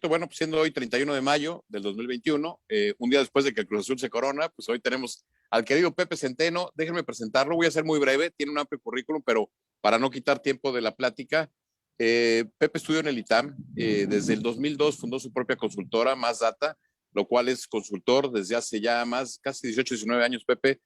perfecto. Bueno, pues siendo hoy 31 de mayo del 2021, un día después de que el Cruz Azul se corona, pues hoy tenemos al querido Pepe Centeno. Déjenme presentarlo, voy a ser muy breve, tiene un amplio currículum, pero para no quitar tiempo de la plática, Pepe estudió en el ITAM, desde el 2002 fundó su propia consultora, Más Data, lo cual es consultor desde hace ya más, casi 18, 19 años, Pepe.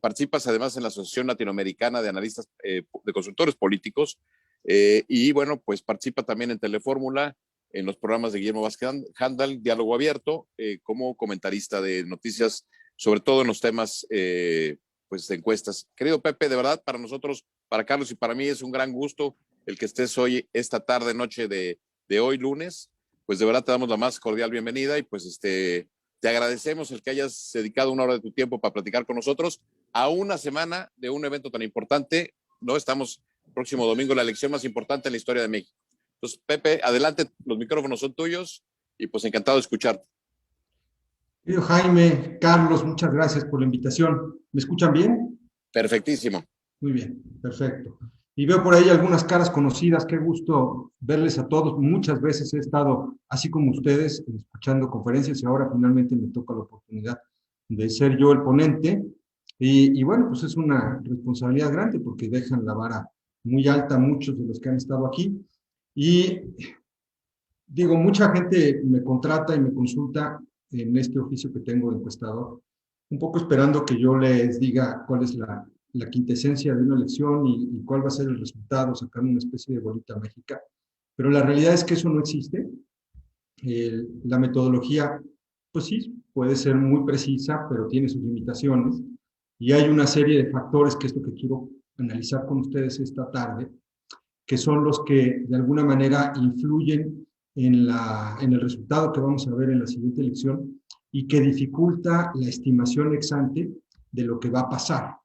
Participas además en la Asociación Latinoamericana de Analistas de Consultores Políticos, y bueno, pues participa también en Telefórmula, en los programas de Guillermo Vázquez Handal, Diálogo Abierto, como comentarista de noticias, sobre todo en los temas pues de encuestas. Querido Pepe, de verdad, para nosotros, para Carlos y para mí es un gran gusto el que estés hoy, esta tarde, noche de hoy, lunes. Pues de verdad te damos la más cordial bienvenida y pues te agradecemos el que hayas dedicado una hora de tu tiempo para platicar con nosotros a una semana de un evento tan importante. No estamos próximo domingo, la elección más importante en la historia de México. Entonces, Pepe, adelante, los micrófonos son tuyos y pues encantado de escucharte. Querido Jaime, Carlos, muchas gracias por la invitación. ¿Me escuchan bien? Perfectísimo. Muy bien, perfecto. Y veo por ahí algunas caras conocidas, qué gusto verles a todos. Muchas veces he estado, así como ustedes, escuchando conferencias y ahora finalmente me toca la oportunidad de ser yo el ponente. Y bueno, pues es una responsabilidad grande porque dejan la vara muy alta muchos de los que han estado aquí. Y digo, mucha gente me contrata y me consulta en este oficio que tengo de encuestador, un poco esperando que yo les diga cuál es la quintesencia de una elección y cuál va a ser el resultado, sacando una especie de bolita mágica. Pero la realidad es que eso no existe. La metodología, pues sí, puede ser muy precisa, pero tiene sus limitaciones. Y hay una serie de factores, que es lo que quiero analizar con ustedes esta tarde, que son los que de alguna manera influyen en el resultado que vamos a ver en la siguiente elección y que dificulta la estimación ex ante de lo que va a pasar.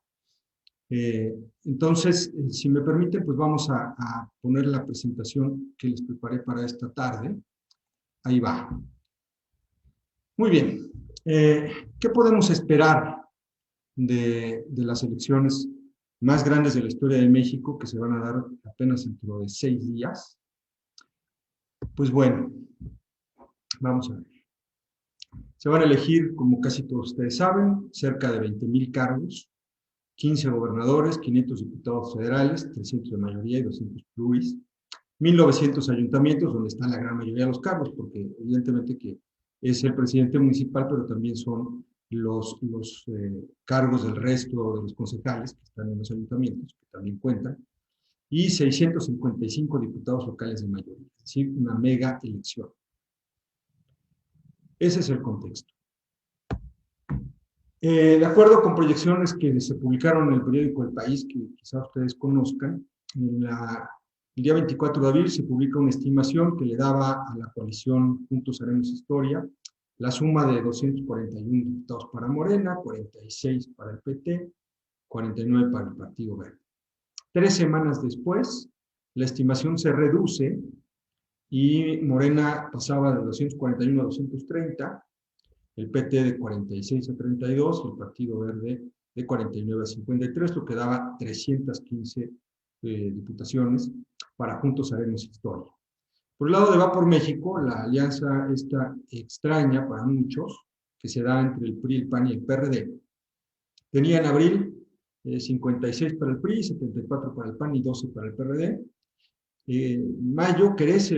Entonces, si me permiten, pues vamos a poner la presentación que les preparé para esta tarde. Ahí va. Muy bien. ¿Qué podemos esperar de las elecciones más grandes de la historia de México, que se van a dar apenas dentro de 6 días? Pues bueno, vamos a ver. Se van a elegir, como casi todos ustedes saben, cerca de 20,000 cargos, 15 gobernadores, 500 diputados federales, 300 de mayoría y 200 pluris, 1,900 ayuntamientos, donde están la gran mayoría de los cargos, porque evidentemente que es el presidente municipal, pero también son los cargos del resto de los concejales que están en los ayuntamientos, que también cuentan, y 655 diputados locales de mayoría, es decir, una mega elección. Ese es el contexto. De acuerdo con proyecciones que se publicaron en el periódico El País, que quizás ustedes conozcan, el día 24 de abril se publica una estimación que le daba a la coalición Juntos Haremos Historia la suma de 241 diputados para Morena, 46 para el PT, 49 para el Partido Verde. 3 semanas después, la estimación se reduce y Morena pasaba de 241 a 230, el PT de 46 a 32, el Partido Verde de 49 a 53, lo que daba 315 diputaciones para Juntos Haremos Historia. Por el lado de Va por México, la alianza esta extraña para muchos, que se da entre el PRI, el PAN y el PRD, tenía en abril 56 para el PRI, 74 para el PAN y 12 para el PRD. En mayo crece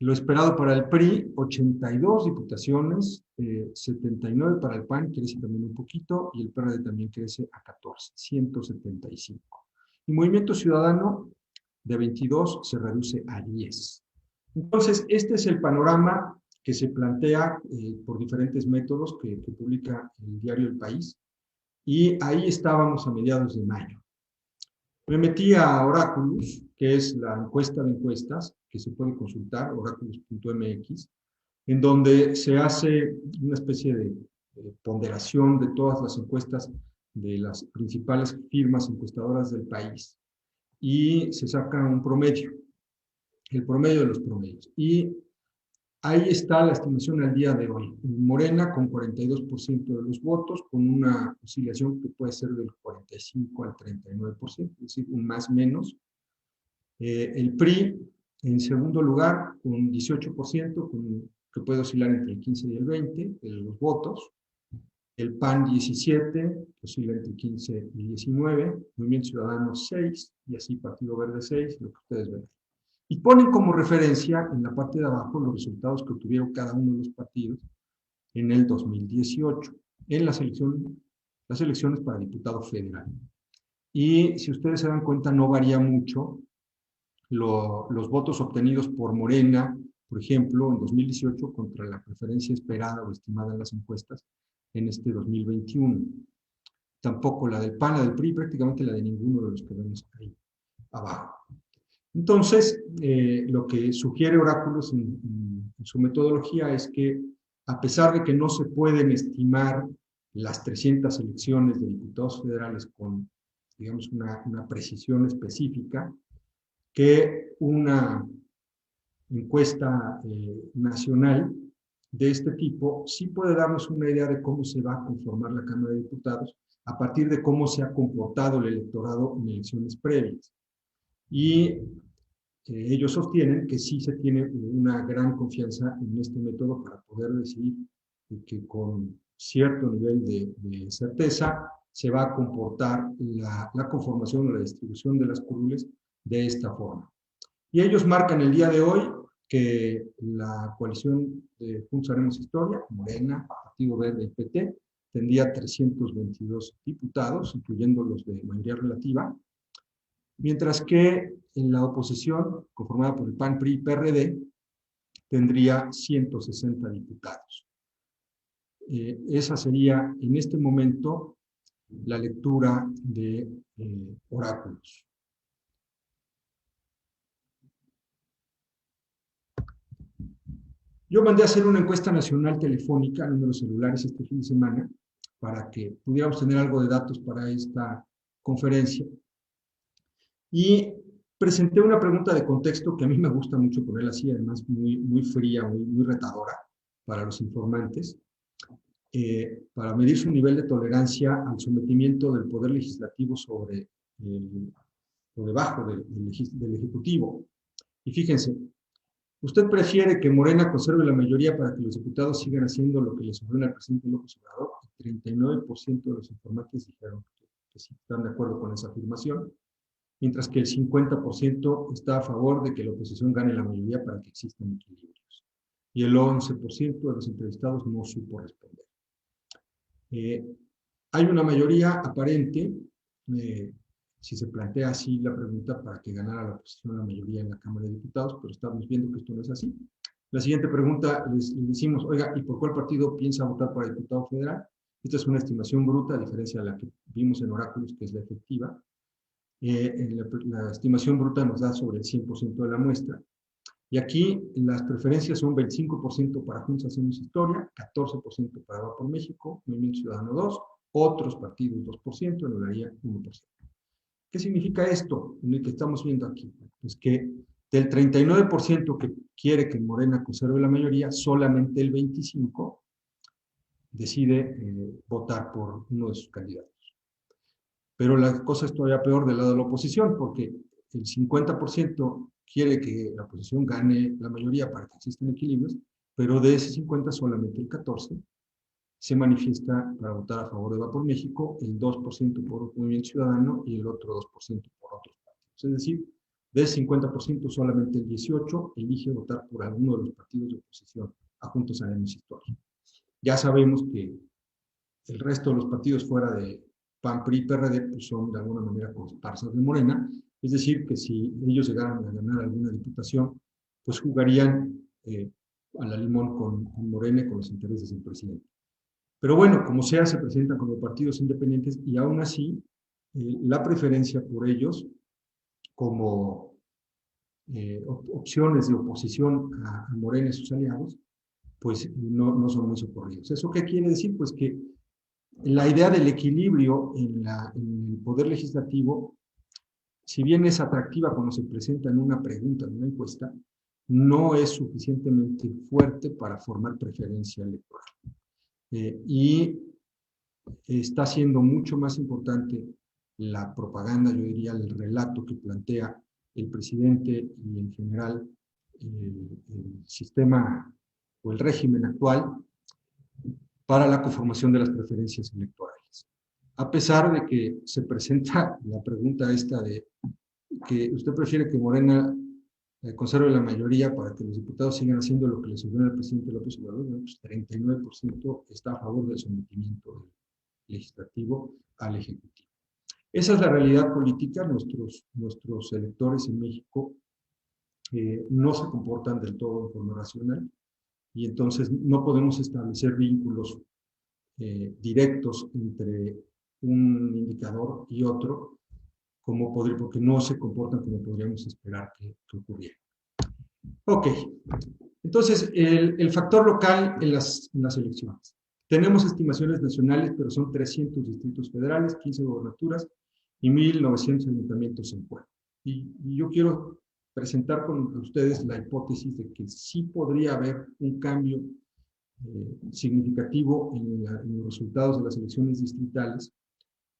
lo esperado para el PRI, 82 diputaciones, 79 para el PAN, crece también un poquito, y el PRD también crece a 14, 175. Y Movimiento Ciudadano de 22 se reduce a 10. Entonces, este es el panorama que se plantea por diferentes métodos que publica el diario El País, y ahí estábamos a mediados de mayo. Me metí a Oráculos, que es la encuesta de encuestas, que se puede consultar, oraculus.mx, en donde se hace una especie de ponderación de todas las encuestas de las principales firmas encuestadoras del país. Y se saca un promedio, el promedio de los promedios. Y ahí está la estimación al día de hoy. Morena con 42% de los votos, con una oscilación que puede ser del 45 al 39%, es decir, un más menos. El PRI En segundo lugar, con 18%, que puede oscilar entre el 15 y el 20 de los votos. El PAN 17, que oscila entre 15 y 19. Movimiento Ciudadano 6, y así Partido Verde 6, lo que ustedes ven. Y ponen como referencia en la parte de abajo los resultados que obtuvieron cada uno de los partidos en el 2018, en las elecciones para diputado federal. Y si ustedes se dan cuenta, no varía mucho los votos obtenidos por Morena, por ejemplo, en 2018 contra la preferencia esperada o estimada en las encuestas en este 2021. Tampoco la del PAN, la del PRI, prácticamente la de ninguno de los que vemos ahí abajo. Entonces, lo que sugiere Oráculos en su metodología es que, a pesar de que no se pueden estimar las 300 elecciones de diputados federales con, digamos, una precisión específica, que una encuesta nacional de este tipo sí puede darnos una idea de cómo se va a conformar la Cámara de Diputados a partir de cómo se ha comportado el electorado en elecciones previas. Y ellos sostienen que sí se tiene una gran confianza en este método para poder decir que con cierto nivel de certeza se va a comportar la conformación o la distribución de las curules de esta forma. Y ellos marcan el día de hoy que la coalición de Juntos Haremos Historia, Morena, Partido Verde y PT, tendría 322 diputados, incluyendo los de mayoría relativa, mientras que en la oposición, conformada por el PAN, PRI y PRD, tendría 160 diputados. Esa sería, en este momento, la lectura de Oráculos. Yo mandé a hacer una encuesta nacional telefónica a números celulares este fin de semana para que pudiéramos tener algo de datos para esta conferencia. Y presenté una pregunta de contexto que a mí me gusta mucho ponerla así, además muy fría, muy retadora para los informantes, para medir su nivel de tolerancia al sometimiento del Poder Legislativo por debajo del Ejecutivo. Y fíjense, ¿usted prefiere que Morena conserve la mayoría para que los diputados sigan haciendo lo que les ordena el presidente López Obrador? El 39% de los informantes dijeron que sí están de acuerdo con esa afirmación, mientras que el 50% está a favor de que la oposición gane la mayoría para que existan equilibrios. Y el 11% de los entrevistados no supo responder. Hay una mayoría aparente, si se plantea así la pregunta, para que ganara la oposición la mayoría en la Cámara de Diputados, pero estamos viendo que esto no es así. La siguiente pregunta, les decimos, oiga, ¿y por cuál partido piensa votar para diputado federal? Esta es una estimación bruta, a diferencia de la que vimos en Oráculos, que es la efectiva. La estimación bruta nos da sobre el 100% de la muestra. Y aquí las preferencias son 25% para Juntos Hacemos Historia, 14% para Va por México, Movimiento Ciudadano 2%, otros partidos 2%, anularía 1%. ¿Qué significa esto en el que estamos viendo aquí? Pues que del 39% que quiere que Morena conserve la mayoría, solamente el 25% decide votar por uno de sus candidatos. Pero la cosa es todavía peor del lado de la oposición, porque el 50% quiere que la oposición gane la mayoría para que existan equilibrios, pero de ese 50 solamente el 14% se manifiesta para votar a favor de Va por México, el 2% por Movimiento Ciudadano y el otro 2% por otros partidos. Es decir, del 50% solamente el 18% elige votar por alguno de los partidos de oposición a Juntos Haremos Historia. Ya sabemos que el resto de los partidos fuera de PAN, PRI, PRD, pues son de alguna manera comparsas de Morena, es decir, que si ellos llegaran a ganar alguna diputación, pues jugarían a la limón con Morena y con los intereses del presidente. Pero bueno, como sea, se presentan como partidos independientes y aún así la preferencia por ellos como opciones de oposición a Morena y sus aliados, pues no son muy socorridos. ¿Eso qué quiere decir? Pues que la idea del equilibrio en el poder legislativo, si bien es atractiva cuando se presenta en una pregunta, en una encuesta, no es suficientemente fuerte para formar preferencia electoral. Y está siendo mucho más importante la propaganda, yo diría, el relato que plantea el presidente y en general el sistema o el régimen actual para la conformación de las preferencias electorales. A pesar de que se presenta la pregunta esta de que usted prefiere que Morena conserve la mayoría para que los diputados sigan haciendo lo que les ordena el presidente López Obrador, pues 39% está a favor del sometimiento del legislativo al ejecutivo. Esa es la realidad política. Nuestros electores en México no se comportan del todo de forma racional y entonces no podemos establecer vínculos directos entre un indicador y otro porque no se comportan como podríamos esperar que ocurriera. Ok, entonces el factor local en las elecciones. Tenemos estimaciones nacionales, pero son 300 distritos federales, 15 gobernaturas y 1.900 ayuntamientos en juego. Y yo quiero presentar con ustedes la hipótesis de que sí podría haber un cambio significativo en los resultados de las elecciones distritales,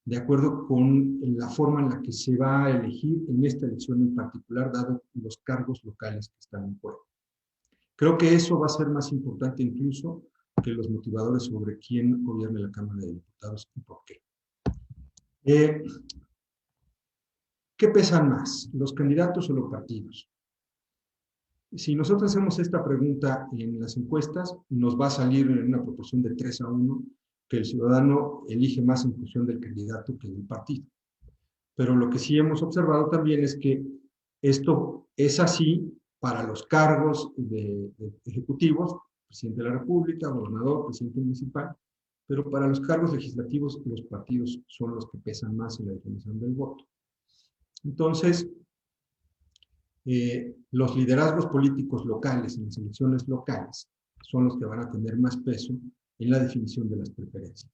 de acuerdo con la forma en la que se va a elegir en esta elección en particular, dado los cargos locales que están en juego. Creo que eso va a ser más importante incluso que los motivadores sobre quién gobierne la Cámara de Diputados y por qué. ¿Qué pesan más, los candidatos o los partidos? Si nosotros hacemos esta pregunta en las encuestas, nos va a salir en una proporción de 3-1 que el ciudadano elige más en función del candidato que del partido. Pero lo que sí hemos observado también es que esto es así para los cargos de ejecutivos, presidente de la República, gobernador, presidente municipal, pero para los cargos legislativos los partidos son los que pesan más en la definición del voto. Entonces, los liderazgos políticos locales en las elecciones locales son los que van a tener más peso en la definición de las preferencias.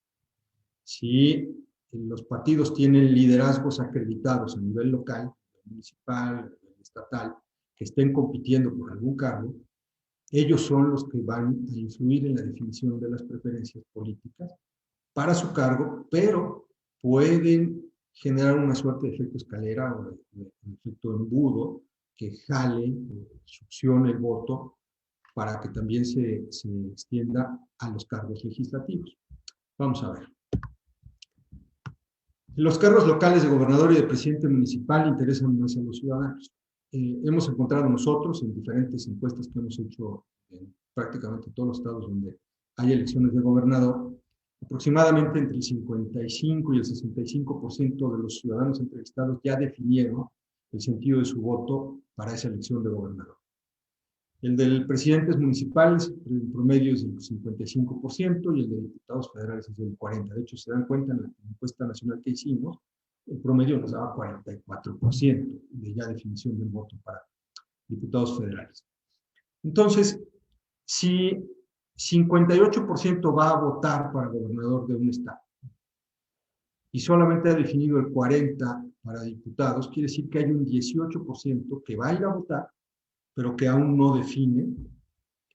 Si los partidos tienen liderazgos acreditados a nivel local, municipal, estatal, que estén compitiendo por algún cargo, ellos son los que van a influir en la definición de las preferencias políticas para su cargo, pero pueden generar una suerte de efecto escalera o de efecto embudo que jale, succione el voto para que también se extienda a los cargos legislativos. Vamos a ver. Los cargos locales de gobernador y de presidente municipal interesan más a los ciudadanos. Hemos encontrado nosotros en diferentes encuestas que hemos hecho en prácticamente todos los estados donde hay elecciones de gobernador, aproximadamente entre el 55 y el 65% de los ciudadanos entrevistados ya definieron el sentido de su voto para esa elección de gobernador. El de presidentes municipales, en promedio es del 55%, y el de diputados federales es del 40%. De hecho, se dan cuenta en la encuesta nacional que hicimos, el promedio nos daba 44% de ya definición del voto para diputados federales. Entonces, si 58% va a votar para gobernador de un estado y solamente ha definido el 40% para diputados, quiere decir que hay un 18% que va a ir a votar, pero que aún no define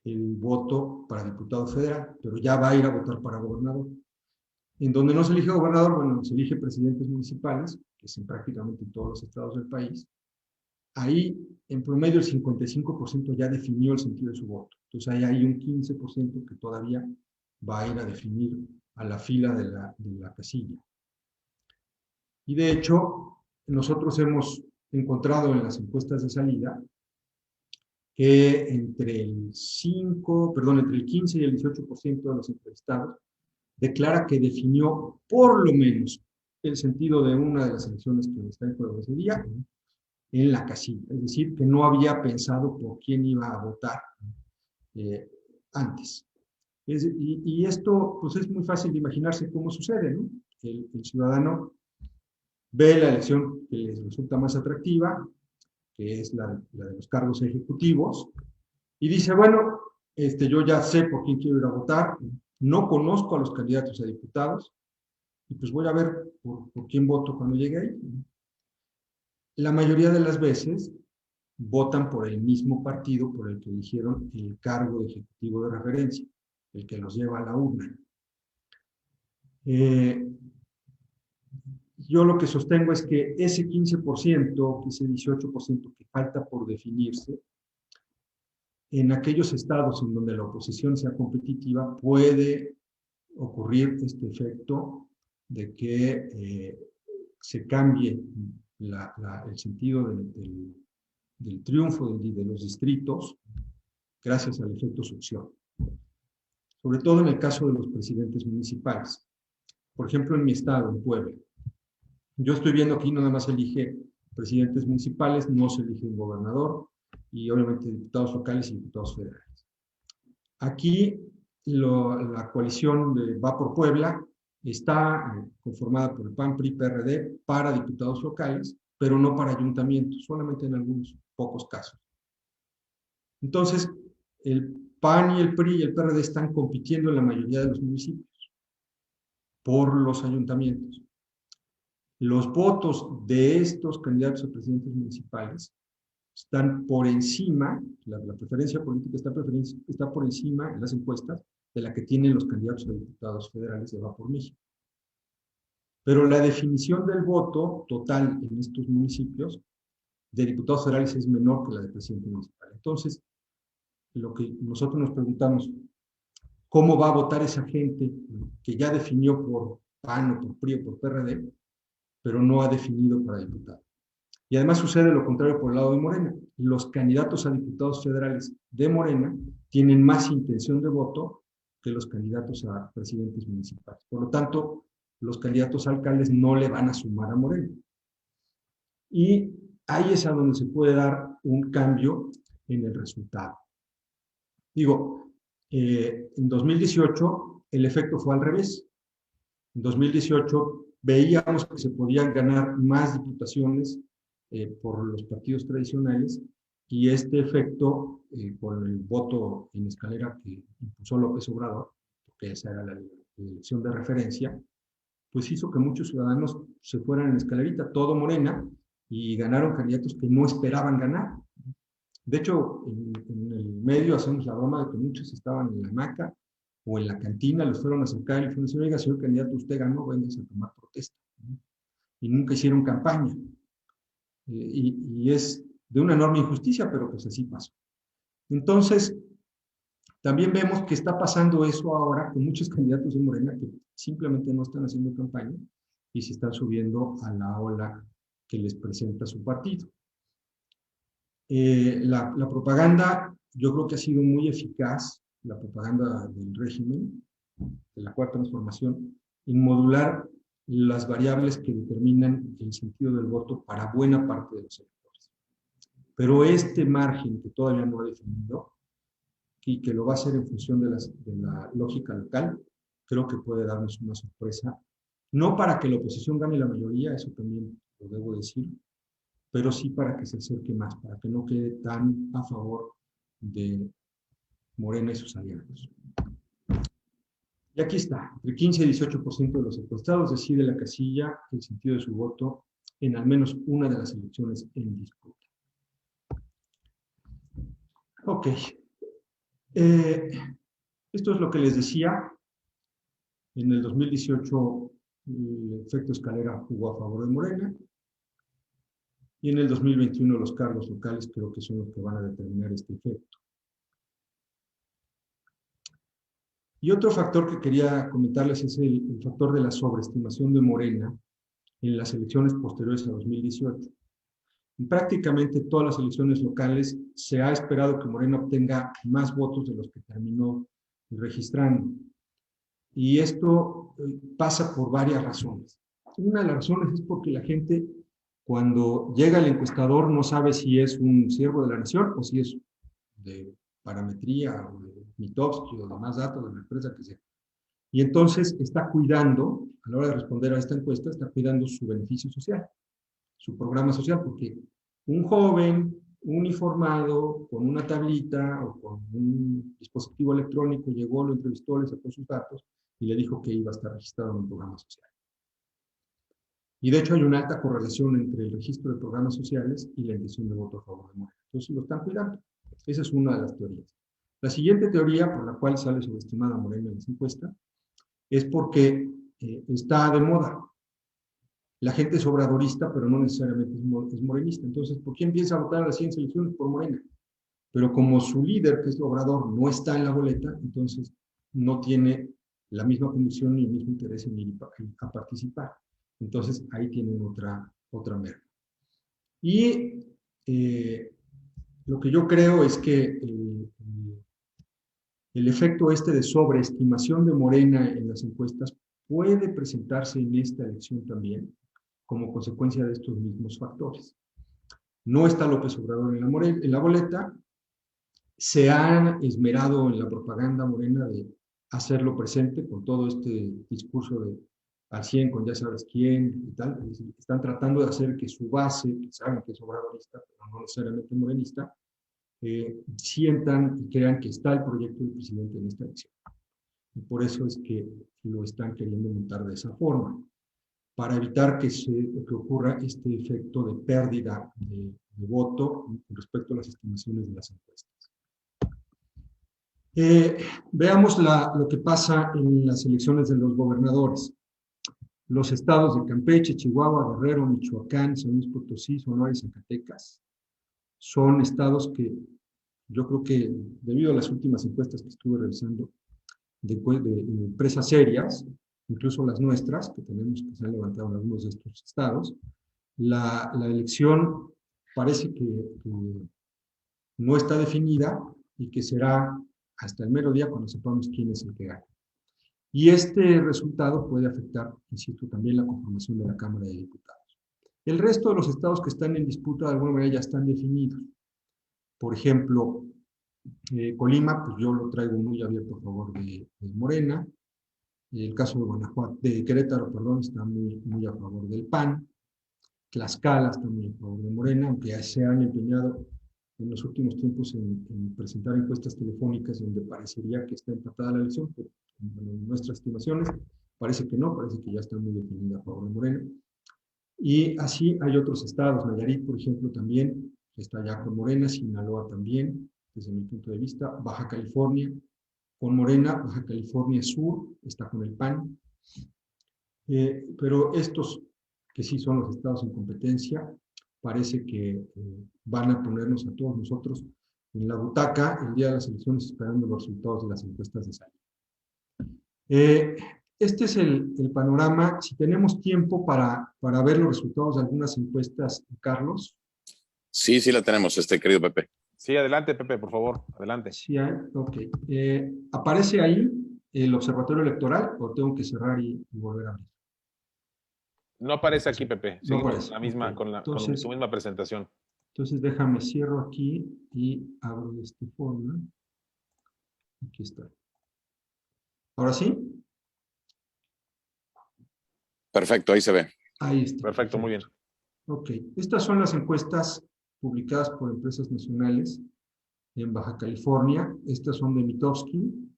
el voto para diputado federal, pero ya va a ir a votar para gobernador. En donde no se elige gobernador, bueno, se elige presidentes municipales, que es en prácticamente todos los estados del país. Ahí, en promedio, el 55% ya definió el sentido de su voto. Entonces, ahí hay un 15% que todavía va a ir a definir a la fila de la casilla. Y de hecho, nosotros hemos encontrado en las encuestas de salida que entre el 15 y el 18% de los entrevistados declara que definió por lo menos el sentido de una de las elecciones que está en juego ese día en la casilla. Es decir, que no había pensado por quién iba a votar antes. Y esto pues es muy fácil de imaginarse cómo sucede, ¿no? El ciudadano ve la elección que les resulta más atractiva, que es la de los cargos ejecutivos, y dice, bueno, yo ya sé por quién quiero ir a votar, no conozco a los candidatos a diputados, y pues voy a ver por quién voto cuando llegue ahí. La mayoría de las veces votan por el mismo partido por el que eligieron el cargo de ejecutivo de referencia, el que los lleva a la urna. Yo lo que sostengo es que ese 15%, ese 18% que falta por definirse, en aquellos estados en donde la oposición sea competitiva, puede ocurrir este efecto de que se cambie el sentido del triunfo de los distritos gracias al efecto succión. Sobre todo en el caso de los presidentes municipales. Por ejemplo, en mi estado, en Puebla, yo estoy viendo aquí nada más elige presidentes municipales, no se elige un gobernador y obviamente diputados locales y diputados federales. Aquí la coalición de Va por Puebla está conformada por el PAN, PRI, PRD para diputados locales, pero no para ayuntamientos, solamente en algunos pocos casos. Entonces, el PAN y el PRI y el PRD están compitiendo en la mayoría de los municipios por los ayuntamientos. Los votos de estos candidatos a presidentes municipales están por encima, la preferencia política está por encima en las encuestas de la que tienen los candidatos a diputados federales de Va por México. Pero la definición del voto total en estos municipios de diputados federales es menor que la de presidente municipal. Entonces, lo que nosotros nos preguntamos, ¿cómo va a votar esa gente que ya definió por PAN o por PRI o por PRD, pero no ha definido para diputado? Y además sucede lo contrario por el lado de Morena. Los candidatos a diputados federales de Morena tienen más intención de voto que los candidatos a presidentes municipales. Por lo tanto, los candidatos a alcaldes no le van a sumar a Morena. Y ahí es a donde se puede dar un cambio en el resultado. Digo, en 2018 el efecto fue al revés. En 2018 veíamos que se podían ganar más diputaciones por los partidos tradicionales y este efecto, con el voto en escalera que impulsó López Obrador, porque esa era la elección de referencia, pues hizo que muchos ciudadanos se fueran en escalerita, todo Morena, y ganaron candidatos que no esperaban ganar. De hecho, en el medio hacemos la broma de que muchos estaban en la hamaca o en la cantina, los fueron a sacar y fueron a decir, oiga, señor candidato, usted ganó, véngase a tomar protesta. Y nunca hicieron campaña. Y es de una enorme injusticia, pero pues así pasó. Entonces, también vemos que está pasando eso ahora con muchos candidatos de Morena que simplemente no están haciendo campaña y se están subiendo a la ola que les presenta su partido. La propaganda, yo creo que ha sido muy eficaz, la propaganda del régimen, de la Cuarta Transformación, en modular las variables que determinan el sentido del voto para buena parte de los electores. Pero este margen que todavía no ha definido y que lo va a hacer en función de la lógica local, creo que puede darnos una sorpresa. No para que la oposición gane la mayoría, eso también lo debo decir, pero sí para que se acerque más, para que no quede tan a favor de Morena y sus aliados. Y aquí está, entre 15 y 18% de los encuestados decide la casilla el sentido de su voto en al menos una de las elecciones en disputa. Ok. Esto es lo que les decía. En el 2018 el efecto escalera jugó a favor de Morena. Y en el 2021 los cargos locales creo que son los que van a determinar este efecto. Y otro factor que quería comentarles es el factor de la sobreestimación de Morena en las elecciones posteriores a 2018. En prácticamente todas las elecciones locales se ha esperado que Morena obtenga más votos de los que terminó registrando. Y esto pasa por varias razones. Una de las razones es porque la gente, cuando llega el encuestador, no sabe si es un siervo de la nación o si es de parametría o de Mitofsky o de más datos de la empresa que sea. Y entonces está cuidando, a la hora de responder a esta encuesta, está cuidando su beneficio social, su programa social, porque un joven uniformado con una tablita o con un dispositivo electrónico llegó, lo entrevistó, le sacó sus datos y le dijo que iba a estar registrado en un programa social. Y de hecho hay una alta correlación entre el registro de programas sociales y la intención de voto a favor de Morena. Entonces lo están cuidando. Esa es una de las teorías. La siguiente teoría por la cual sale subestimada Morena en esa encuesta es porque está de moda. La gente es obradorista, pero no necesariamente es morenista. Entonces, ¿por quién piensa votar a las siguientes elecciones? Por Morena. pero como su líder, que es Obrador, no está en la boleta, entonces no tiene la misma condición ni el mismo interés en ir a participar. Entonces ahí tienen otra merma. Y lo que yo creo es que el efecto este de sobreestimación de Morena en las encuestas puede presentarse en esta elección también como consecuencia de estos mismos factores. No está López Obrador en la boleta, se han esmerado en la propaganda morena de hacerlo presente con todo este discurso de al 100 con ya sabes quién y tal. Es decir, están tratando de hacer que su base, que saben que es obradorista, pero no necesariamente morenista, sientan y crean que está el proyecto del presidente en esta elección. Y por eso es que lo están queriendo montar de esa forma, para evitar que ocurra este efecto de pérdida de voto con respecto a las estimaciones de las encuestas. Veamos lo que pasa en las elecciones de los gobernadores. Los estados de Campeche, Chihuahua, Guerrero, Michoacán, San Luis Potosí, Sonora y Zacatecas son estados que yo creo que, debido a las últimas encuestas que estuve revisando de empresas serias, incluso las nuestras, que tenemos que se han levantado en algunos de estos estados, la elección parece que no está definida y que será hasta el mero día cuando sepamos quién es el que gana. Y este resultado puede afectar, insisto, también la conformación de la Cámara de Diputados. El resto de los estados que están en disputa de alguna manera ya están definidos. Por ejemplo, Colima, pues yo lo traigo muy abierto a favor de Morena. El caso de Guanajuato, de Querétaro, perdón, está muy a favor del PAN. Tlaxcala está muy a favor de Morena, aunque ya se han empeñado en los últimos tiempos en presentar encuestas telefónicas donde parecería que está empatada la elección, pero en nuestras estimaciones parece que no, parece que ya está muy definida a favor de Morena. Y así hay otros estados, Nayarit, por ejemplo, también está ya con Morena, Sinaloa también, desde mi punto de vista, Baja California con Morena, Baja California Sur está con el PAN, pero estos que sí son los estados en competencia, parece que van a ponernos a todos nosotros en la butaca el día de las elecciones esperando los resultados de las encuestas de salida. Este es el panorama. Si tenemos tiempo para ver los resultados de algunas encuestas, Carlos. Sí, sí la tenemos, querido Pepe. Sí, adelante, Pepe, por favor, adelante. Sí, ok. ¿Aparece ahí el observatorio electoral o tengo que cerrar y volver a abrir? No aparece aquí, Pepe. No Seguimos aparece. la misma, Okay. con tu misma presentación. Entonces déjame cierro aquí y abro de esta forma. Aquí está. ¿Ahora sí? Perfecto, ahí se ve. Ahí está. Perfecto, muy bien. Ok, estas son las encuestas publicadas por empresas nacionales en Baja California. Estas son de Mitofsky,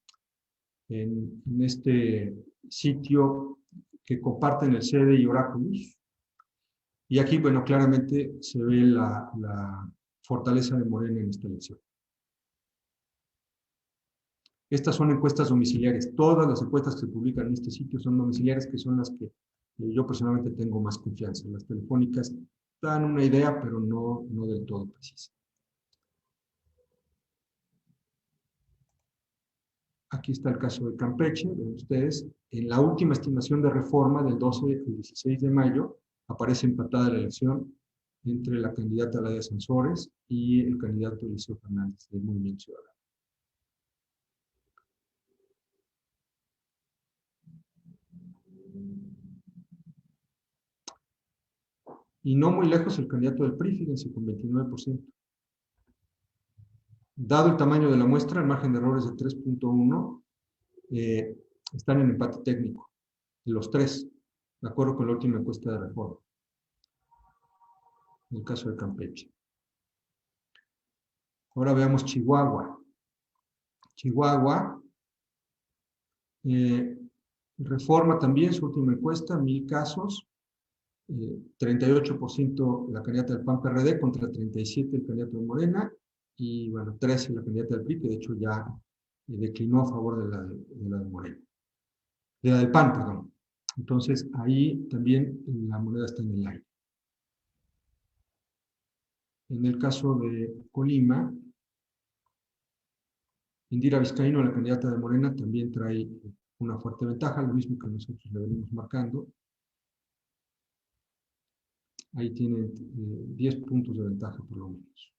en este sitio que comparten el CD y Oráculos. Y aquí, bueno, claramente se ve la fortaleza de Morena en esta elección. Estas son encuestas domiciliares. Todas las encuestas que se publican en este sitio son domiciliares, que son las que yo personalmente tengo más confianza. Las telefónicas dan una idea, pero no del todo precisa. Aquí está el caso de Campeche, ven ustedes. En la última estimación de reforma del 12 al 16 de mayo, aparece empatada la elección entre la candidata Ladia Sansores y el candidato Eliseo Fernández del Movimiento Ciudadano. Y no muy lejos el candidato del PRI, fíjense, con 29%. Dado el tamaño de la muestra, el margen de error es de 3.1, están en empate técnico, los tres, de acuerdo con la última encuesta de reforma. En el caso de Campeche. Ahora veamos Chihuahua. Chihuahua, reforma también su última encuesta, 1000 casos, 38% la candidata del PAN-PRD contra 37% el candidato de Morena, y bueno, 13% la candidata del PRI, que de hecho ya declinó a favor de la de Morena. De la del PAN, perdón. Entonces, ahí también la moneda está en el aire. En el caso de Colima, Indira Vizcaíno, la candidata de Morena, también trae una fuerte ventaja, lo mismo que nosotros le venimos marcando. Ahí tiene 10 puntos de ventaja por lo menos.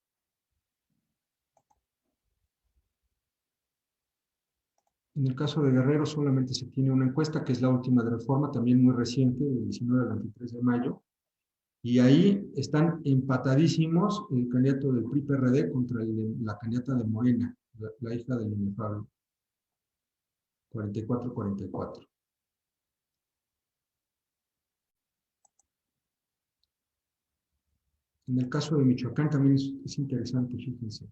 En el caso de Guerrero solamente se tiene una encuesta, que es la última de Reforma, también muy reciente, del 19 al 23 de mayo. Y ahí están empatadísimos el candidato del PRI-PRD contra la candidata de Morena, la hija del inefable. 44-44. En el caso de Michoacán también es interesante, fíjense.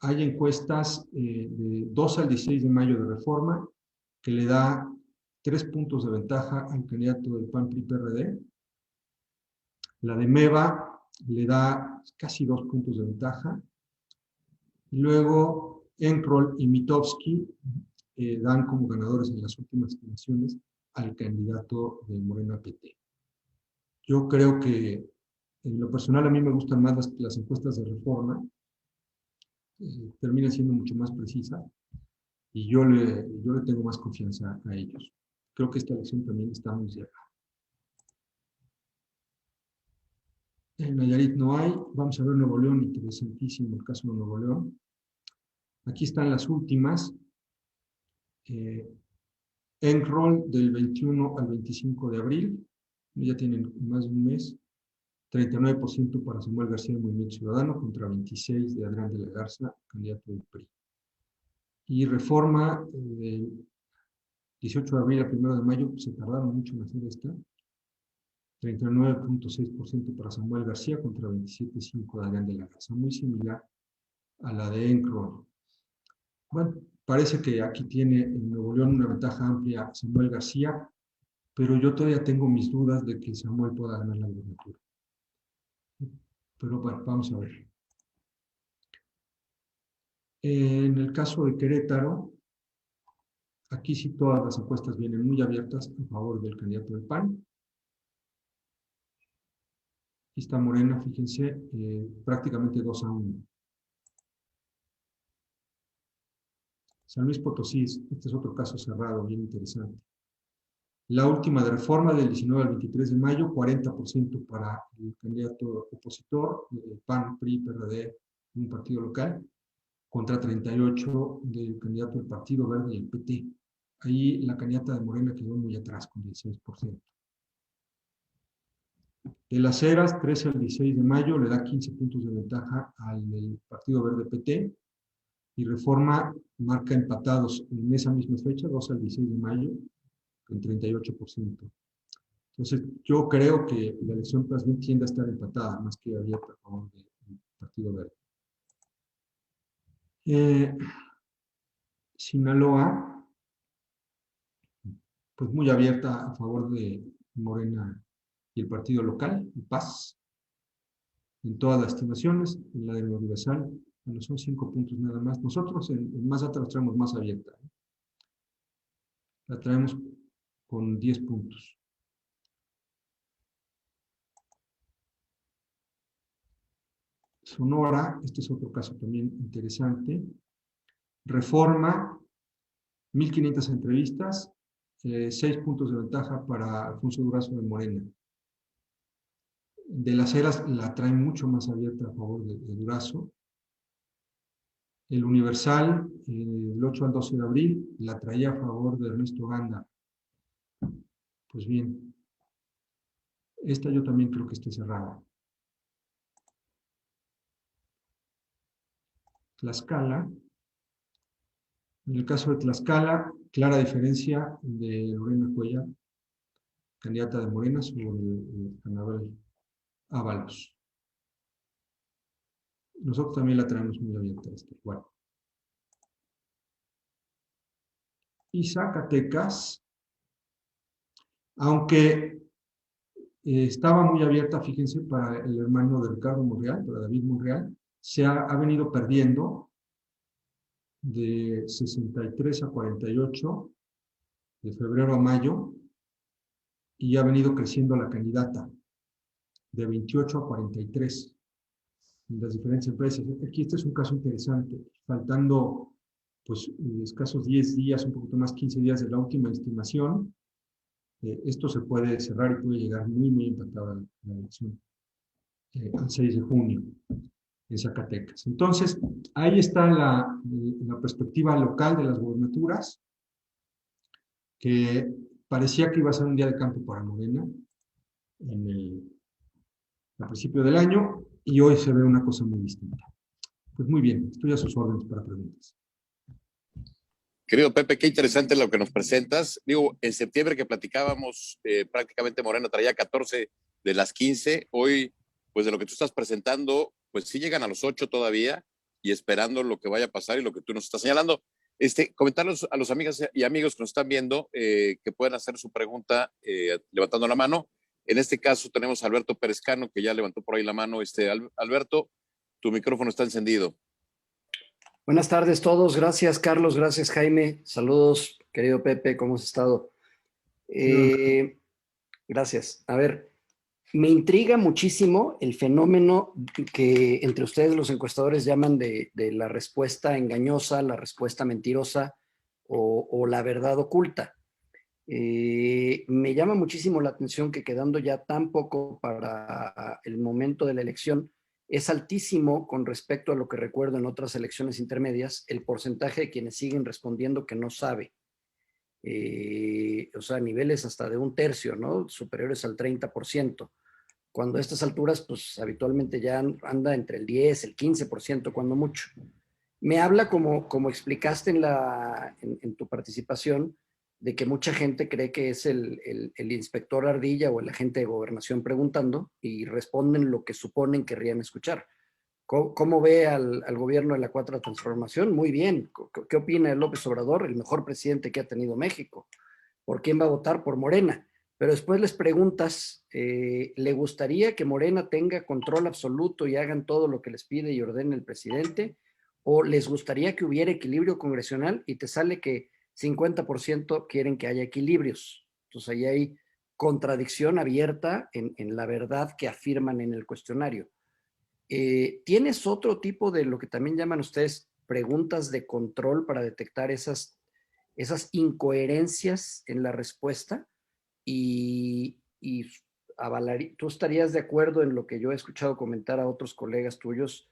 Hay encuestas de 2 al 16 de mayo de Reforma que le da 3 puntos de ventaja al candidato del PAN-PRI-PRD. La de MEVA le da casi 2 puntos de ventaja. Luego, Enkrol y Mitofsky dan como ganadores en las últimas estimaciones al candidato de Morena PT. Yo creo que, en lo personal, a mí me gustan más las encuestas de Reforma, termina siendo mucho más precisa, y yo le tengo más confianza a ellos. Creo que esta elección también está muy cerca. En Nayarit no hay. Vamos a ver Nuevo León, interesantísimo el caso de Nuevo León. Aquí están las últimas. Enroll del 21 al 25 de abril, ya tienen más de un mes. 39% para Samuel García del Movimiento Ciudadano contra 26% de Adrián de la Garza, candidato del PRI. Y Reforma del 18 de abril a 1 de mayo, se tardaron mucho en hacer esta. 39.6% para Samuel García contra 27.5% de Adrián de la Garza, muy similar a la de Enroll. Bueno, parece que aquí tiene en Nuevo León una ventaja amplia Samuel García, pero yo todavía tengo mis dudas de que Samuel pueda ganar la gubernatura. Pero bueno, vamos a ver. En el caso de Querétaro, aquí sí todas las encuestas vienen muy abiertas a favor del candidato del PAN. Aquí está Morena, fíjense, prácticamente 2-1. San Luis Potosí, este es otro caso cerrado, bien interesante. La última de Reforma del 19 al 23 de mayo, 40% para el candidato opositor, PAN, PRI, PRD, un partido local, contra 38% del candidato del Partido Verde y el PT. Ahí la candidata de Morena quedó muy atrás, con 16%. De las Heras, 13 al 16 de mayo, le da 15 puntos de ventaja al del Partido Verde PT, y Reforma marca empatados en esa misma fecha, 2 al 16 de mayo, con 38%. Entonces, yo creo que la elección más bien tiende a estar empatada, más que abierta a favor del Partido Verde. Sinaloa, pues muy abierta a favor de Morena y el partido local, el PAS, en todas las estimaciones. En la del Universal, bueno, son 5 puntos nada más. Nosotros en más atrás traemos más abierta. La traemos con 10 puntos. Sonora, este es otro caso también interesante. Reforma, 1,500 entrevistas, 6 puntos de ventaja para Alfonso Durazo de Morena. De las Heras la traen mucho más abierta a favor de Durazo. El Universal, el 8 al 12 de abril, la traía a favor de Ernesto Ganda. Pues bien, esta yo también creo que esté cerrada. Tlaxcala, en el caso de Tlaxcala, clara diferencia de Lorena Cuellar, candidata de Morena, sobre el ganador Ábalos. Nosotros también la traemos muy abierta igual. Y Zacatecas, aunque estaba muy abierta, fíjense, para el hermano de Ricardo Monreal, para David Monreal, se ha venido perdiendo de 63 a 48, de febrero a mayo, y ha venido creciendo la candidata de 28 a 43. en las diferentes empresas. Aquí este es un caso interesante, faltando pues escasos 10 días, un poquito más, 15 días de la última estimación, esto se puede cerrar y puede llegar muy, muy empatada la elección el 6 de junio en Zacatecas. Entonces, ahí está la perspectiva local de las gubernaturas, que parecía que iba a ser un día de campo para Morena a principio del año, y hoy se ve una cosa muy distinta. Pues muy bien, estoy a sus órdenes para preguntas. Querido Pepe, qué interesante lo que nos presentas. Digo, en septiembre que platicábamos, prácticamente Morena traía 14 de las 15. Hoy, pues de lo que tú estás presentando, pues sí llegan a los 8 todavía y esperando lo que vaya a pasar y lo que tú nos estás señalando. Comentarles a los amigas y amigos que nos están viendo que pueden hacer su pregunta levantando la mano. En este caso tenemos a Alberto Pérez Cano, que ya levantó por ahí la mano. Alberto, tu micrófono está encendido. Buenas tardes todos, gracias Carlos, gracias Jaime, saludos querido Pepe, ¿cómo has estado? Gracias. A ver, me intriga muchísimo el fenómeno que entre ustedes los encuestadores llaman de la respuesta engañosa, la respuesta mentirosa o la verdad oculta. Me llama muchísimo la atención que quedando ya tan poco para el momento de la elección, es altísimo con respecto a lo que recuerdo en otras elecciones intermedias, el porcentaje de quienes siguen respondiendo que no sabe. O sea, niveles hasta de un tercio, ¿no? Superiores al 30%. Cuando a estas alturas, pues habitualmente ya anda entre el 10, el 15%, cuando mucho. Me habla, como explicaste en tu participación, de que mucha gente cree que es el inspector Ardilla o el agente de gobernación preguntando y responden lo que suponen querrían escuchar. ¿Cómo ve al gobierno de la Cuarta Transformación? Muy bien. ¿Qué opina de López Obrador, el mejor presidente que ha tenido México? ¿Por quién va a votar? Por Morena. Pero después les preguntas, ¿le gustaría que Morena tenga control absoluto y hagan todo lo que les pide y ordene el presidente? ¿O les gustaría que hubiera equilibrio congresional? Y te sale que 50% quieren que haya equilibrios. Entonces ahí hay contradicción abierta en la verdad que afirman en el cuestionario. ¿Tienes otro tipo de lo que también llaman ustedes preguntas de control para detectar esas incoherencias en la respuesta? Y ¿tú estarías de acuerdo en lo que yo he escuchado comentar a otros colegas tuyos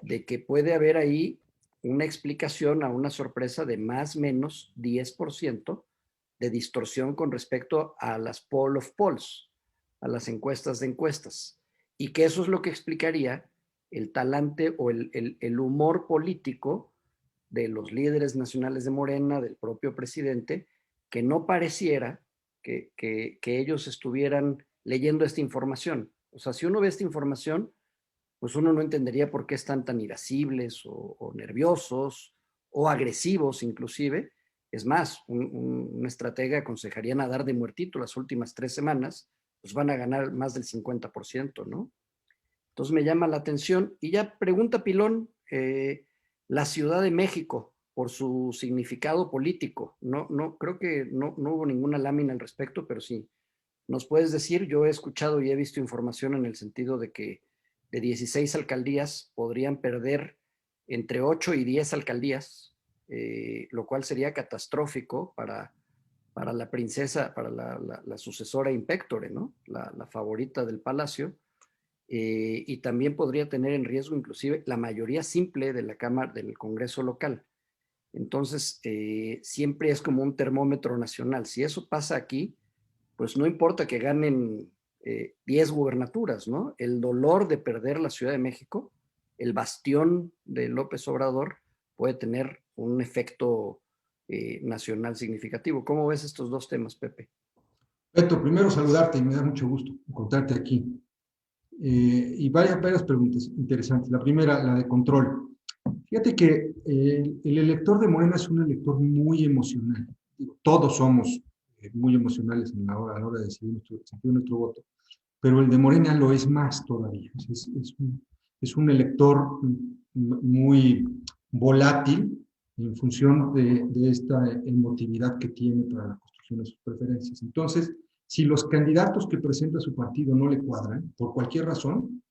de que puede haber ahí una explicación a una sorpresa de más o menos 10% de distorsión con respecto a las poll of polls, a las encuestas de encuestas? Y que eso es lo que explicaría el talante o el humor político de los líderes nacionales de Morena, del propio presidente, que no pareciera que ellos estuvieran leyendo esta información. O sea, si uno ve esta información, pues uno no entendería por qué están tan irascibles o nerviosos o agresivos inclusive. Es más, un estratega aconsejaría nadar de muertito las últimas 3 semanas, pues van a ganar más del 50%, ¿no? Entonces me llama la atención. Y ya pregunta Pilón, la Ciudad de México, por su significado político. No, creo que no hubo ninguna lámina al respecto, pero sí, nos puedes decir, yo he escuchado y he visto información en el sentido de que de 16 alcaldías podrían perder entre 8 y 10 alcaldías, lo cual sería catastrófico para la princesa, para la sucesora impectore, ¿no? La favorita del palacio. Y también podría tener en riesgo inclusive la mayoría simple de la Cámara del Congreso local. Entonces, siempre es como un termómetro nacional. Si eso pasa aquí, pues no importa que ganen 10 gubernaturas, ¿no? El dolor de perder la Ciudad de México, el bastión de López Obrador, puede tener un efecto nacional significativo. ¿Cómo ves estos dos temas, Pepe? Beto, primero saludarte y me da mucho gusto encontrarte aquí. Y varias preguntas interesantes. La primera, la de control. Fíjate que el elector de Morena es un elector muy emocional. Todos somos muy emocionales a la hora de decidir nuestro voto, pero el de Morena lo es más todavía. Es un elector muy volátil en función de esta emotividad que tiene para la construcción de sus preferencias. Entonces, si los candidatos que presenta su partido no le cuadran, por cualquier razón,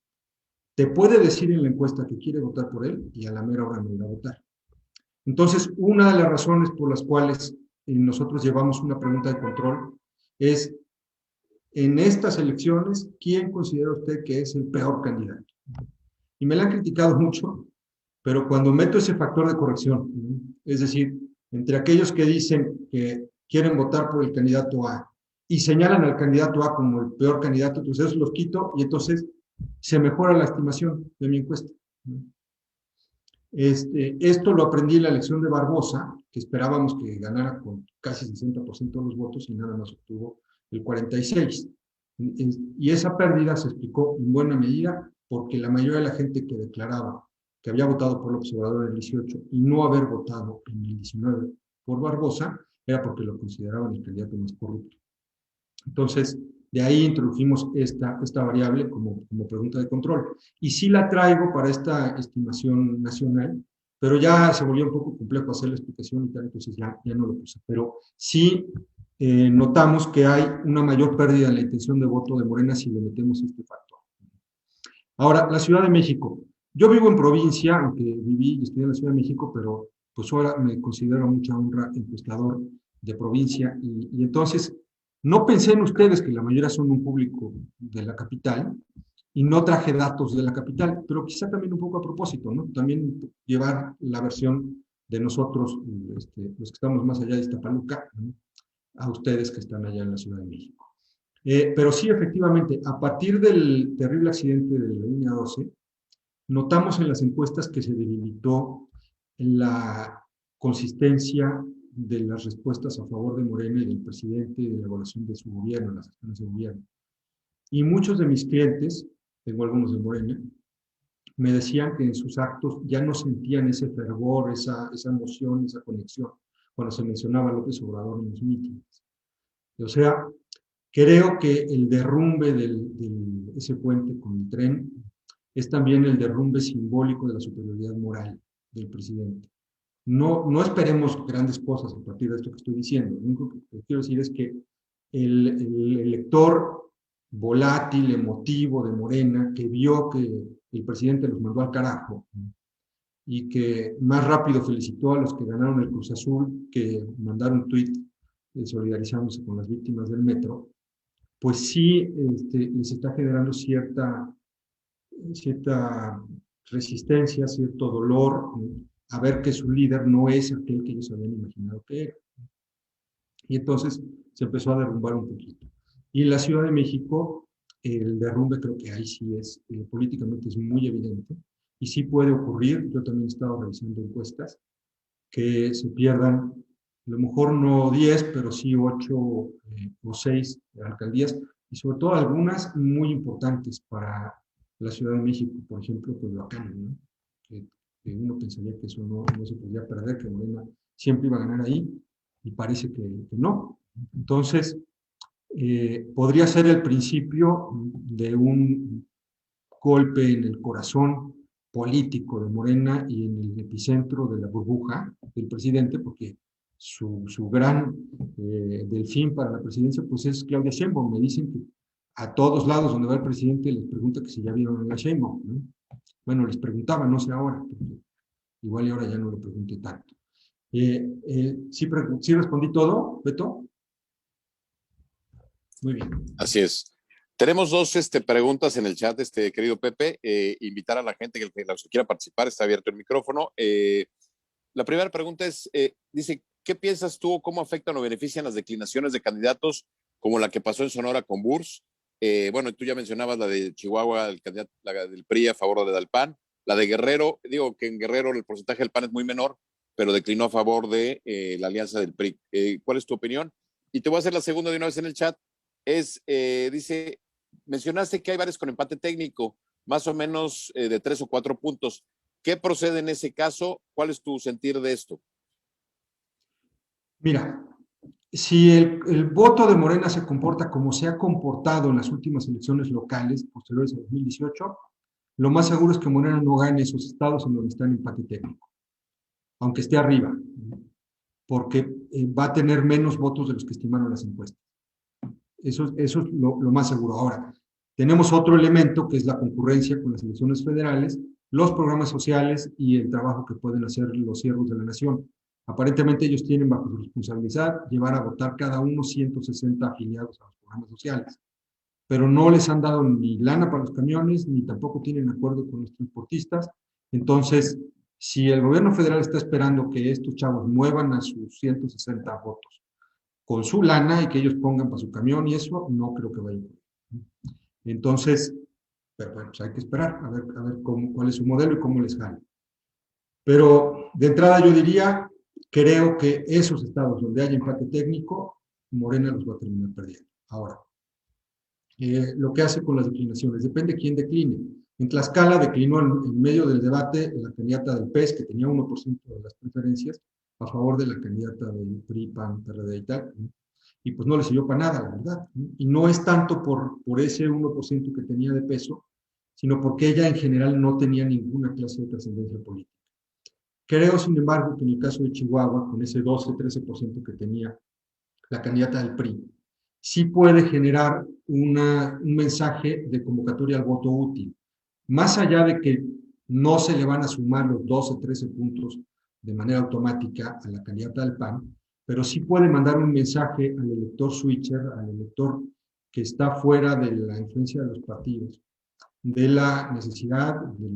te puede decir en la encuesta que quiere votar por él y a la mera hora no irá a votar. Entonces, una de las razones por las cuales nosotros llevamos una pregunta de control es, en estas elecciones, ¿quién considera usted que es el peor candidato? Y me la han criticado mucho, pero cuando meto ese factor de corrección, es decir, entre aquellos que dicen que quieren votar por el candidato A y señalan al candidato A como el peor candidato, entonces esos los quito y entonces se mejora la estimación de mi encuesta. Esto lo aprendí en la elección de Barbosa, que esperábamos que ganara con casi 60% de los votos y nada más obtuvo el 46%. Y esa pérdida se explicó en buena medida porque la mayoría de la gente que declaraba que había votado por López Obrador en el 18 y no haber votado en el 19 por Barbosa, era porque lo consideraban el candidato más corrupto. Entonces, de ahí introdujimos esta variable como pregunta de control. Y sí la traigo para esta estimación nacional, pero ya se volvió un poco complejo hacer la explicación y tal, entonces ya no lo puse. Pero sí notamos que hay una mayor pérdida en la intención de voto de Morena si le metemos este factor. Ahora, la Ciudad de México. Yo vivo en provincia, aunque viví y estudié en la Ciudad de México, pero pues ahora me considero mucha honra encuestador de provincia y entonces no pensé en ustedes, que la mayoría son un público de la capital, y no traje datos de la capital, pero quizá también un poco a propósito, ¿no? También llevar la versión de nosotros, los que estamos más allá de Iztapaluca, ¿no?, a ustedes que están allá en la Ciudad de México. Pero sí, efectivamente, a partir del terrible accidente de la línea 12, notamos en las encuestas que se debilitó la consistencia de las respuestas a favor de Morena y del presidente y de la evaluación de su gobierno, las acciones de gobierno. Y muchos de mis clientes, tengo algunos de Morena, me decían que en sus actos ya no sentían ese fervor, esa emoción, esa conexión, cuando se mencionaba a López Obrador en los mítines. O sea, creo que el derrumbe de ese puente con el tren es también el derrumbe simbólico de la superioridad moral del presidente. No esperemos grandes cosas a partir de esto que estoy diciendo. Lo único que quiero decir es que el elector volátil, emotivo de Morena, que vio que el presidente los mandó al carajo y que más rápido felicitó a los que ganaron el Cruz Azul que mandar un tuit solidarizándose con las víctimas del metro, pues sí les está generando cierta resistencia, cierto dolor, a ver que su líder no es aquel que ellos habían imaginado que era. Y entonces se empezó a derrumbar un poquito. Y en la Ciudad de México, el derrumbe creo que ahí sí es, políticamente es muy evidente, y sí puede ocurrir. Yo también he estado revisando encuestas, que se pierdan, a lo mejor no 10, pero sí 8 o 6 alcaldías, y sobre todo algunas muy importantes para la Ciudad de México, por ejemplo, Coyoacán, ¿no? Que uno pensaría que eso no se podía perder, que Morena siempre iba a ganar ahí, y parece que no. Entonces, podría ser el principio de un golpe en el corazón político de Morena y en el epicentro de la burbuja del presidente, porque su gran delfín para la presidencia pues es Claudia Sheinbaum. Me dicen que a todos lados donde va el presidente les pregunta que si ya vieron a la Sheinbaum, ¿no? Bueno, les preguntaba, no sé ahora, igual y ahora ya no le pregunté tanto. ¿Sí respondí todo, Beto? Muy bien. Así es. Tenemos dos preguntas en el chat, querido Pepe. Invitar a la gente que quiera participar, está abierto el micrófono. La primera pregunta es, dice, ¿qué piensas tú o cómo afectan o benefician las declinaciones de candidatos como la que pasó en Sonora con Burs? Bueno, tú ya mencionabas la de Chihuahua, la del PRI a favor de Dalpan, la de Guerrero. Digo que en Guerrero el porcentaje del PAN es muy menor, pero declinó a favor de la alianza del PRI. ¿Cuál es tu opinión? Y te voy a hacer la segunda de una vez en el chat. Dice, mencionaste que hay varios con empate técnico, más o menos de 3 o 4 puntos. ¿Qué procede en ese caso? ¿Cuál es tu sentir de esto? Mira, si el voto de Morena se comporta como se ha comportado en las últimas elecciones locales posteriores a 2018, lo más seguro es que Morena no gane esos estados en donde está en empate técnico, aunque esté arriba, porque va a tener menos votos de los que estimaron las encuestas. Eso es lo más seguro. Ahora, Tenemos otro elemento que es la concurrencia con las elecciones federales, los programas sociales y el trabajo que pueden hacer los siervos de la nación. Aparentemente ellos tienen bajo su responsabilidad llevar a votar cada uno 160 afiliados a los programas sociales, pero no les han dado ni lana para los camiones, ni tampoco tienen acuerdo con los transportistas. Entonces, si el gobierno federal está esperando que estos chavos muevan a sus 160 votos con su lana y que ellos pongan para su camión y eso, no creo que vaya a ocurrir. Entonces, pero bueno, pues hay que esperar a ver cuál es su modelo y cómo les jala. Pero de entrada yo diría, creo que esos estados donde haya empate técnico, Morena los va a terminar perdiendo. Ahora, lo que hace con las declinaciones, depende quién decline. En Tlaxcala declinó en medio del debate la candidata del PES, que tenía 1% de las preferencias, a favor de la candidata del PRI, PAN, PRD y tal, y pues no le sirvió para nada, la verdad. Y no es tanto por ese 1% que tenía de peso, sino porque ella en general no tenía ninguna clase de trascendencia política. Creo, sin embargo, que en el caso de Chihuahua, con ese 12-13% que tenía la candidata del PRI, sí puede generar un mensaje de convocatoria al voto útil. Más allá de que no se le van a sumar los 12-13 puntos de manera automática a la candidata del PAN, pero sí puede mandar un mensaje al elector switcher, al elector que está fuera de la influencia de los partidos, de la necesidad, de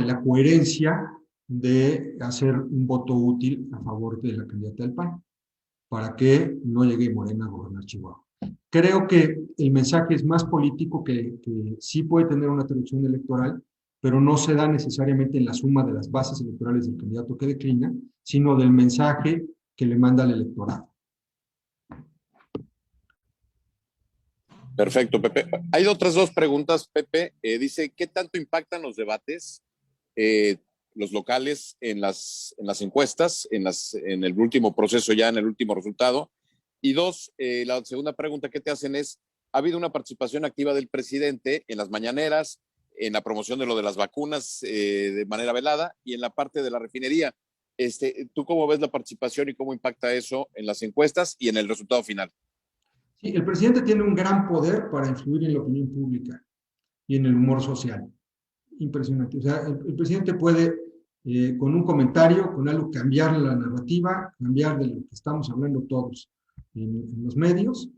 la coherencia de hacer un voto útil a favor de la candidata del PAN, para que no llegue Morena a gobernar Chihuahua. Creo que el mensaje es más político, que sí puede tener una traducción electoral, pero no se da necesariamente en la suma de las bases electorales del candidato que declina, sino del mensaje que le manda al electorado. Perfecto, Pepe. Hay otras dos preguntas, Pepe. Dice, ¿qué tanto impactan los debates, los locales, en las encuestas, en el último proceso, ya en el último resultado? Y dos, la segunda pregunta que te hacen es, ¿ha habido una participación activa del presidente en las mañaneras, en la promoción de lo de las vacunas de manera velada y en la parte de la refinería? ¿Tú cómo ves la participación y cómo impacta eso en las encuestas y en el resultado final? Sí, el presidente tiene un gran poder para influir en la opinión pública y en el humor social. Impresionante. O sea, el presidente puede, con un comentario, con algo, cambiar la narrativa, cambiar de lo que estamos hablando todos en los medios,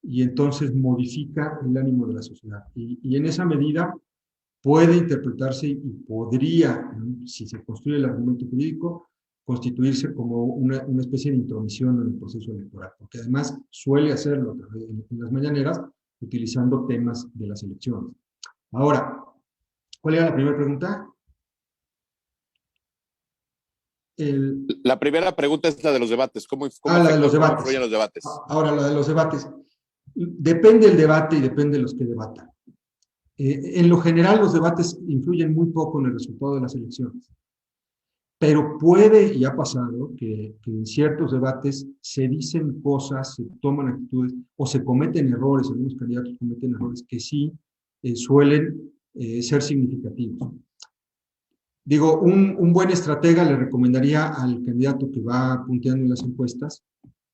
y entonces modifica el ánimo de la sociedad. Y en esa medida puede interpretarse y podría, si se construye el argumento jurídico, constituirse como una especie de intromisión en el proceso electoral, porque además suele hacerlo en las mañaneras utilizando temas de las elecciones. Ahora, ¿cuál era la primera pregunta? La primera pregunta es la de los debates. ¿Cómo la de los debates. Influyen los debates? Ahora, la de los debates. Depende del debate y depende de los que debatan. En lo general, los debates influyen muy poco en el resultado de las elecciones. Pero puede, y ha pasado, que en ciertos debates se dicen cosas, se toman actitudes o se cometen errores, algunos candidatos cometen errores que sí suelen ser significativos. Digo, un buen estratega le recomendaría al candidato que va punteando en las encuestas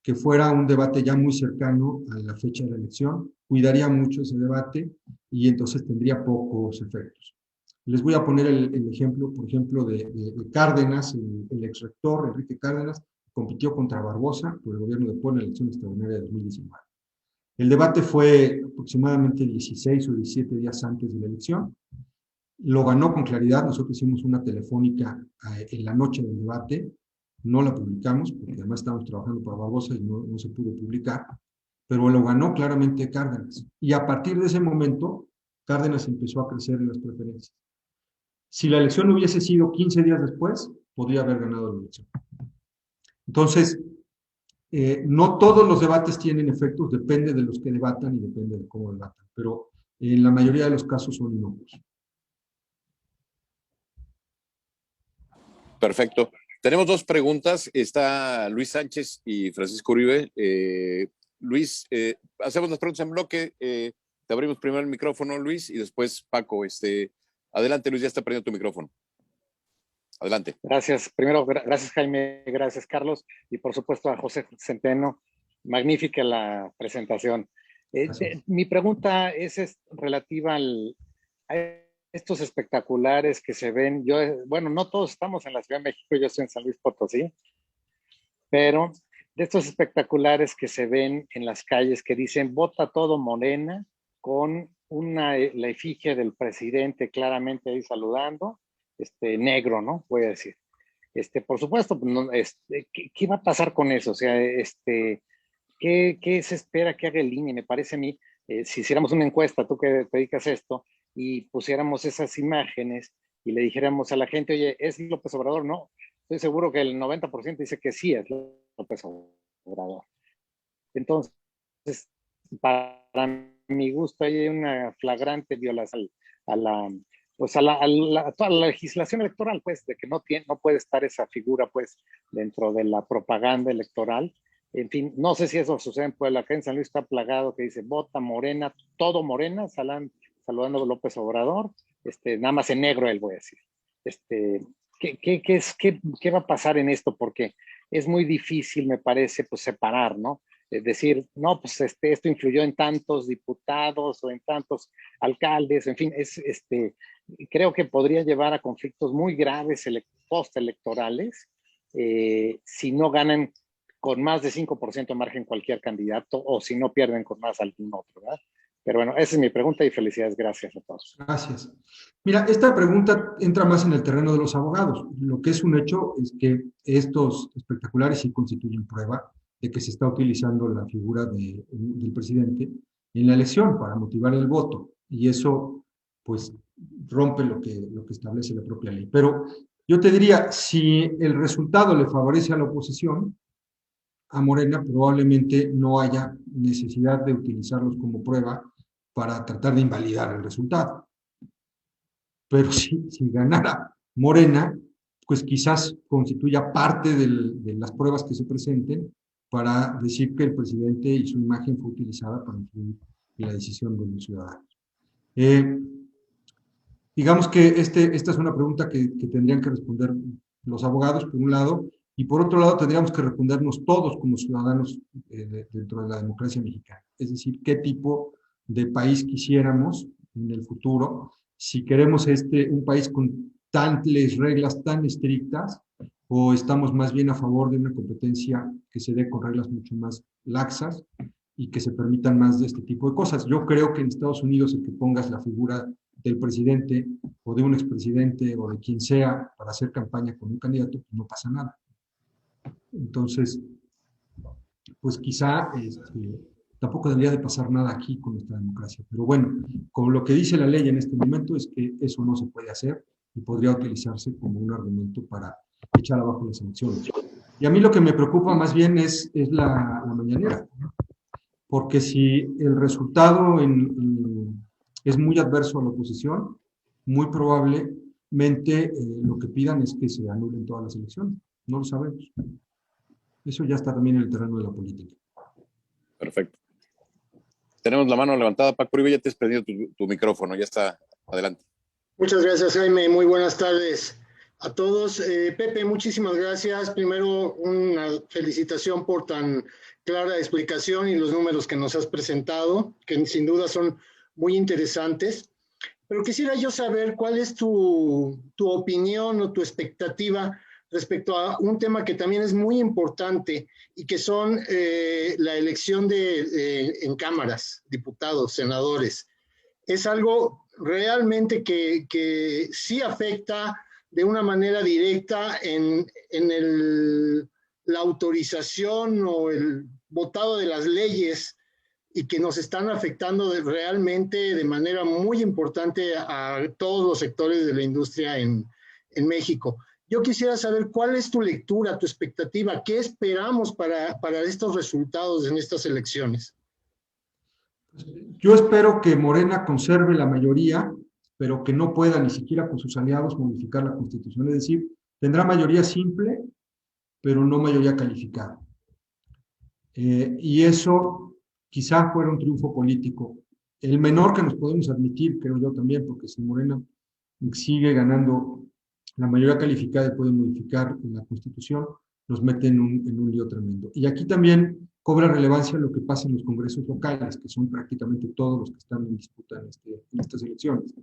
que fuera un debate ya muy cercano a la fecha de la elección, cuidaría mucho ese debate y entonces tendría pocos efectos. Les voy a poner el ejemplo, por ejemplo, de Cárdenas, el ex rector Enrique Cárdenas, compitió contra Barbosa por el gobierno de Puebla en la elección extraordinaria de 2019. El debate fue aproximadamente 16 o 17 días antes de la elección. Lo ganó con claridad. Nosotros hicimos una telefónica en la noche del debate. No la publicamos, porque además estamos trabajando para Barbosa y no se pudo publicar. Pero lo ganó claramente Cárdenas. Y a partir de ese momento, Cárdenas empezó a crecer en las preferencias. Si la elección hubiese sido 15 días después, podría haber ganado la elección. Entonces, no todos los debates tienen efectos, depende de los que debatan y depende de cómo debatan, pero en la mayoría de los casos son inocuos. Perfecto. Tenemos dos preguntas. Está Luis Sánchez y Francisco Uribe. Luis, hacemos las preguntas en bloque. Te abrimos primero el micrófono, Luis, y después Paco. Adelante, Luis, ya está prendiendo tu micrófono. Adelante. Gracias. Primero, gracias Jaime, gracias Carlos, y por supuesto a José Centeno. Magnífica la presentación. Mi pregunta es relativa a estos espectaculares que se ven. Bueno, no todos estamos en la Ciudad de México, yo estoy en San Luis Potosí, pero de estos espectaculares que se ven en las calles que dicen vota todo Morena, con la efigie del presidente claramente ahí saludando, negro, ¿no? Voy a decir. Por supuesto, no, ¿qué va a pasar con eso? O sea, ¿qué se espera que haga el INE? Me parece a mí, si hiciéramos una encuesta, tú que te dedicas a esto, y pusiéramos esas imágenes y le dijéramos a la gente, oye, ¿es López Obrador? No, estoy seguro que el 90% dice que sí es López Obrador. Entonces, para mi gusto, hay una flagrante violación a toda la legislación electoral, pues, de que no puede estar esa figura, pues, dentro de la propaganda electoral. En fin, no sé si eso sucede en Puebla. Acá en San Luis está plagado que dice vota Morena, todo Morena, saludando a López Obrador, nada más en negro él, voy a decir. ¿Qué va a pasar en esto? Porque es muy difícil, me parece, pues separar, ¿no? Es decir, no, pues esto influyó en tantos diputados o en tantos alcaldes, en fin, creo que podría llevar a conflictos muy graves postelectorales si no ganan con más de 5% de margen cualquier candidato o si no pierden con más algún otro, ¿verdad? Pero bueno, esa es mi pregunta y felicidades, gracias a todos. Gracias. Mira, esta pregunta entra más en el terreno de los abogados. Lo que es un hecho es que estos espectaculares sí constituyen prueba de que se está utilizando la figura del presidente en la elección para motivar el voto. Y eso, pues, rompe lo que establece la propia ley. Pero yo te diría, si el resultado le favorece a la oposición, a Morena, probablemente no haya necesidad de utilizarlos como prueba para tratar de invalidar el resultado. Pero si ganara Morena, pues quizás constituya parte de las pruebas que se presenten para decir que el presidente y su imagen fue utilizada para influir en la decisión de los ciudadanos. Digamos que esta es una pregunta que tendrían que responder los abogados, por un lado, y por otro lado tendríamos que respondernos todos como ciudadanos dentro de la democracia mexicana. Es decir, qué tipo de país quisiéramos en el futuro, si queremos un país con tantas reglas tan estrictas, o estamos más bien a favor de una competencia que se dé con reglas mucho más laxas y que se permitan más de este tipo de cosas. Yo creo que en Estados Unidos el que pongas la figura del presidente o de un expresidente o de quien sea para hacer campaña con un candidato, pues no pasa nada. Entonces, pues quizá tampoco debería de pasar nada aquí con nuestra democracia. Pero bueno, con lo que dice la ley en este momento es que eso no se puede hacer y podría utilizarse como un argumento para echar abajo las elecciones. Y a mí lo que me preocupa más bien es la mañanera, ¿no? Porque si el resultado es muy adverso a la oposición, muy probablemente lo que pidan es que se anulen todas las elecciones. No lo sabemos. Eso ya está también en el terreno de la política. Perfecto. Tenemos la mano levantada. Paco Uribe, ya te has prendido tu micrófono. Ya está. Adelante. Muchas gracias, Jaime. Muy buenas tardes a todos. Pepe, muchísimas gracias. Primero, una felicitación por tan clara explicación y los números que nos has presentado, que sin duda son muy interesantes. Pero quisiera yo saber cuál es tu opinión o tu expectativa respecto a un tema que también es muy importante y que son la elección en cámaras, diputados, senadores. Es algo realmente que sí afecta de una manera directa en la autorización o el votado de las leyes y que nos están afectando realmente de manera muy importante a todos los sectores de la industria en México. Yo quisiera saber cuál es tu lectura, tu expectativa, qué esperamos para estos resultados en estas elecciones. Yo espero que Morena conserve la mayoría, pero que no pueda ni siquiera con sus aliados modificar la Constitución. Es decir, tendrá mayoría simple, pero no mayoría calificada. Y eso quizá fuera un triunfo político. El menor que nos podemos admitir, creo yo también, porque si Morena sigue ganando la mayoría calificada y puede modificar la Constitución, nos mete en un lío tremendo. Y aquí también cobra relevancia lo que pasa en los congresos locales, que son prácticamente todos los que están en disputa en estas elecciones.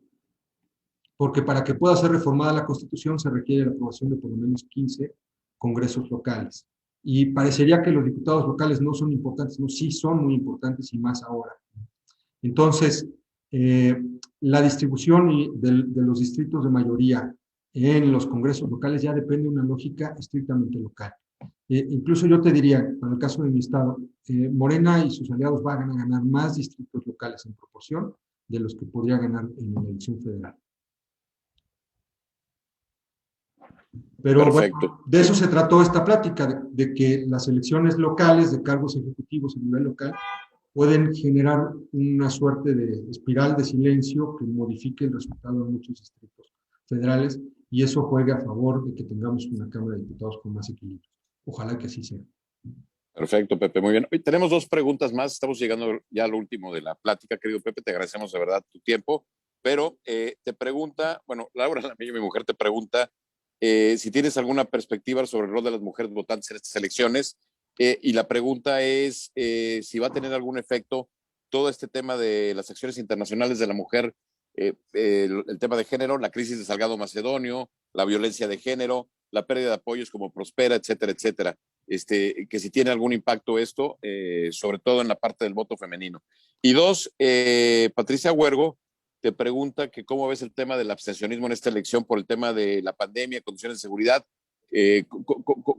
Porque para que pueda ser reformada la Constitución se requiere la aprobación de por lo menos 15 congresos locales. Y parecería que los diputados locales no son importantes, no, sí son muy importantes y más ahora. Entonces, la distribución de los distritos de mayoría en los congresos locales ya depende de una lógica estrictamente local. Incluso yo te diría, para el caso de mi estado, Morena y sus aliados van a ganar más distritos locales en proporción de los que podría ganar en la elección federal. Pero Perfecto. bueno, de eso se trató esta plática, de que las elecciones locales de cargos ejecutivos a nivel local pueden generar una suerte de espiral de silencio que modifique el resultado de muchos distritos federales y eso juegue a favor de que tengamos una Cámara de Diputados con más equilibrio. Ojalá que así sea. Perfecto, Pepe, muy bien. Hoy tenemos 2 preguntas más, estamos llegando ya al último de la plática, querido Pepe, te agradecemos de verdad tu tiempo, pero te pregunta, bueno, Laura, mi mujer te pregunta si tienes alguna perspectiva sobre el rol de las mujeres votantes en estas elecciones, y la pregunta es si va a tener algún efecto todo este tema de las acciones internacionales de la mujer, el tema de género, la crisis de Salgado Macedonio, la violencia de género, la pérdida de apoyos como Prospera, etcétera, etcétera. Que si tiene algún impacto esto, sobre todo en la parte del voto femenino. Y 2, Patricia Huergo te pregunta que cómo ves el tema del abstencionismo en esta elección por el tema de la pandemia, condiciones de seguridad,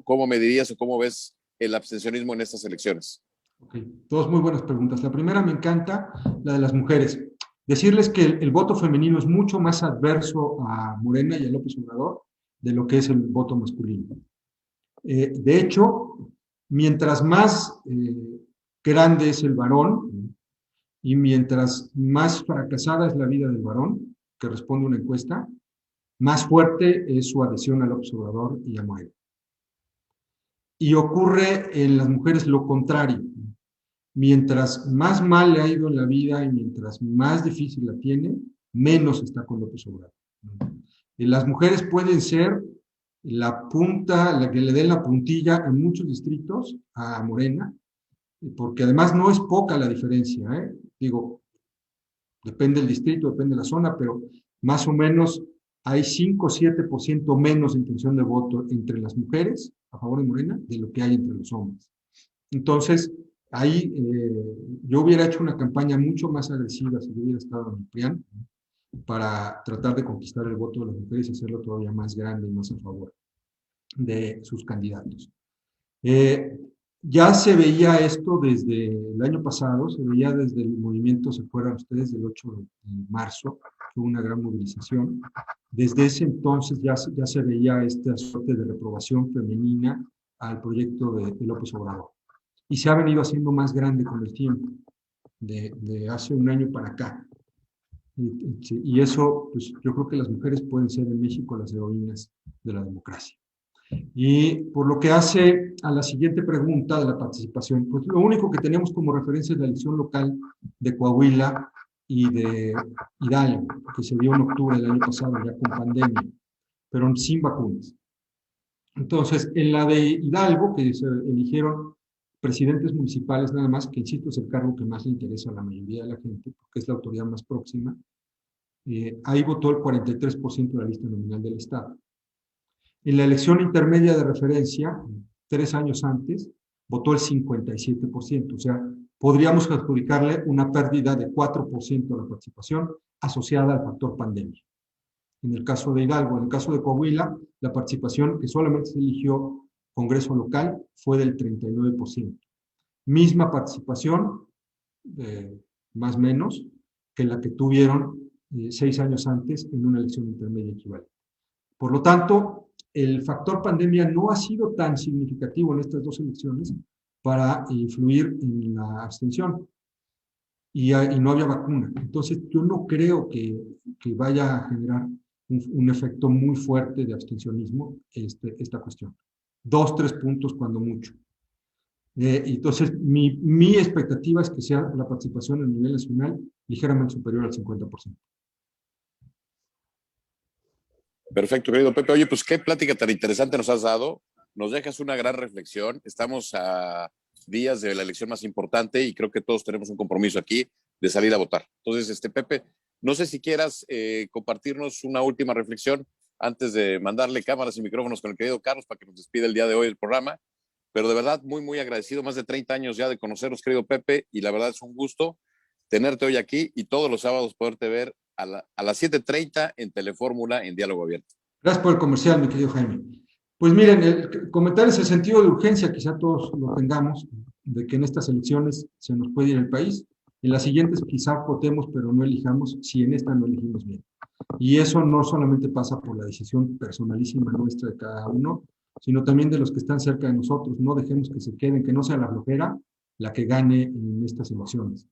¿cómo me dirías o cómo ves el abstencionismo en estas elecciones? Okay. 2 muy buenas preguntas. La primera me encanta, la de las mujeres. Decirles que el voto femenino es mucho más adverso a Morena y a López Obrador de lo que es el voto masculino. De hecho, mientras más grande es el varón y mientras más fracasada es la vida del varón, que responde una encuesta, más fuerte es su adhesión a López Obrador y a Morena. Y ocurre en las mujeres lo contrario. Mientras más mal le ha ido en la vida y mientras más difícil la tiene, menos está con López Obrador. Las mujeres pueden ser la punta, la que le den la puntilla en muchos distritos a Morena, porque además no es poca la diferencia, ¿eh? Digo, depende del distrito, depende de la zona, pero más o menos hay 5 o 7% menos de intención de voto entre las mujeres a favor de Morena de lo que hay entre los hombres. Entonces, ahí yo hubiera hecho una campaña mucho más agresiva si yo hubiera estado en el PRIAN para tratar de conquistar el voto de las mujeres y hacerlo todavía más grande y más a favor de sus candidatos. Ya se veía esto desde el año pasado, se veía desde el movimiento Se Fueran Ustedes del 8 de marzo, fue una gran movilización. Desde ese entonces ya se veía esta suerte de reprobación femenina al proyecto de López Obrador. Y se ha venido haciendo más grande con el tiempo, de hace un año para acá. Y eso, pues yo creo que las mujeres pueden ser en México las heroínas de la democracia. Y por lo que hace a la siguiente pregunta de la participación, pues lo único que tenemos como referencia es la elección local de Coahuila y de Hidalgo, que se dio en octubre del año pasado, ya con pandemia, pero sin vacunas. Entonces, en la de Hidalgo, que se eligieron presidentes municipales nada más, que insisto es el cargo que más le interesa a la mayoría de la gente, porque es la autoridad más próxima, ahí votó el 43% de la lista nominal del Estado. En la elección intermedia de referencia, 3 años antes, votó el 57%, o sea, podríamos adjudicarle una pérdida de 4% de la participación asociada al factor pandemia. En el caso de Hidalgo, en el caso de Coahuila, la participación que solamente se eligió Congreso local fue del 39%. Misma participación, más o menos, que la que tuvieron 6 años antes en una elección intermedia equivalente. Por lo tanto, el factor pandemia no ha sido tan significativo en estas 2 elecciones para influir en la abstención. Y no había vacuna. Entonces, yo no creo que vaya a generar un efecto muy fuerte de abstencionismo esta cuestión. 2, 3 puntos cuando mucho. Entonces, mi expectativa es que sea la participación a nivel nacional ligeramente superior al 50%. Perfecto, querido Pepe. Oye, pues qué plática tan interesante nos has dado. Nos dejas una gran reflexión. Estamos a días de la elección más importante y creo que todos tenemos un compromiso aquí de salir a votar. Entonces, Pepe, no sé si quieras compartirnos una última reflexión antes de mandarle cámaras y micrófonos con el querido Carlos para que nos despida el día de hoy del programa, pero de verdad muy, muy agradecido, más de 30 años ya de conoceros, querido Pepe, y la verdad es un gusto tenerte hoy aquí y todos los sábados poderte ver a las 7:30 en Telefórmula en Diálogo Abierto. Gracias por el comercial, mi querido Jaime. Pues miren, comentar ese sentido de urgencia, quizá todos lo tengamos, de que en estas elecciones se nos puede ir el país, en las siguientes quizá votemos, pero no elijamos, si en esta no elegimos bien. Y eso no solamente pasa por la decisión personalísima nuestra de cada uno, sino también de los que están cerca de nosotros. No dejemos que se queden, que no sea la flojera la que gane en estas elecciones.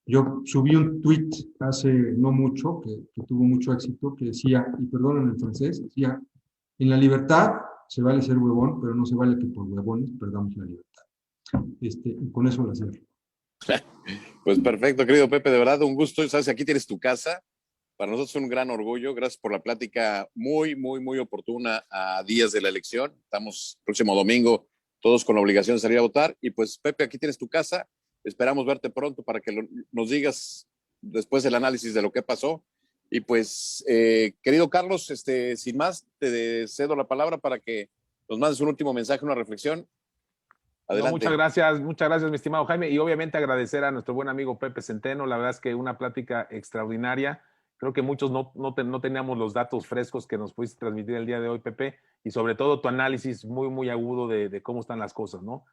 Yo subí un tweet hace no mucho, que tuvo mucho éxito, que decía, y perdonen el francés, decía, en la libertad se vale ser huevón, pero no se vale que por huevones perdamos la libertad. Y con eso la cierro. Pues perfecto, querido Pepe, de verdad un gusto. Sabes, aquí tienes tu casa. Para nosotros es un gran orgullo. Gracias por la plática muy, muy, muy oportuna a días de la elección. Estamos próximo domingo todos con la obligación de salir a votar. Y pues, Pepe, aquí tienes tu casa. Esperamos verte pronto para que nos digas después el análisis de lo que pasó. Y pues, querido Carlos, sin más, te cedo la palabra para que nos mandes un último mensaje, una reflexión. Adelante. No, muchas gracias, mi estimado Jaime. Y obviamente agradecer a nuestro buen amigo Pepe Centeno. La verdad es que una plática extraordinaria. Creo que muchos no teníamos los datos frescos que nos pudiste transmitir el día de hoy, Pepe, y sobre todo tu análisis muy, muy agudo de cómo están las cosas, ¿no?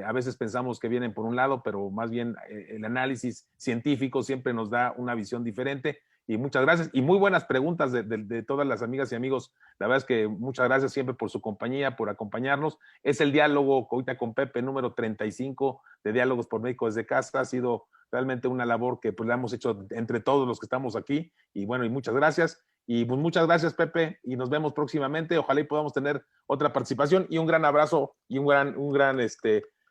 A veces pensamos que vienen por un lado, pero más bien el análisis científico siempre nos da una visión diferente. Y muchas gracias. Y muy buenas preguntas de todas las amigas y amigos. La verdad es que muchas gracias siempre por su compañía, por acompañarnos. Es el diálogo ahorita con Pepe número 35 de Diálogos por México desde casa. Ha sido realmente una labor que pues la hemos hecho entre todos los que estamos aquí. Y bueno, y muchas gracias. Y pues muchas gracias, Pepe, y nos vemos próximamente. Ojalá y podamos tener otra participación y un gran abrazo y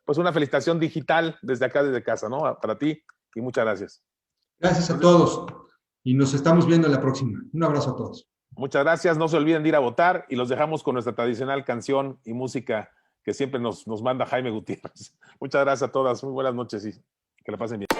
pues una felicitación digital desde acá, desde casa, ¿no? Para ti y muchas gracias. Gracias a todos y nos estamos viendo en la próxima. Un abrazo a todos. Muchas gracias. No se olviden de ir a votar y los dejamos con nuestra tradicional canción y música que siempre nos manda Jaime Gutiérrez. Muchas gracias a todas. Muy buenas noches y que la pasen bien.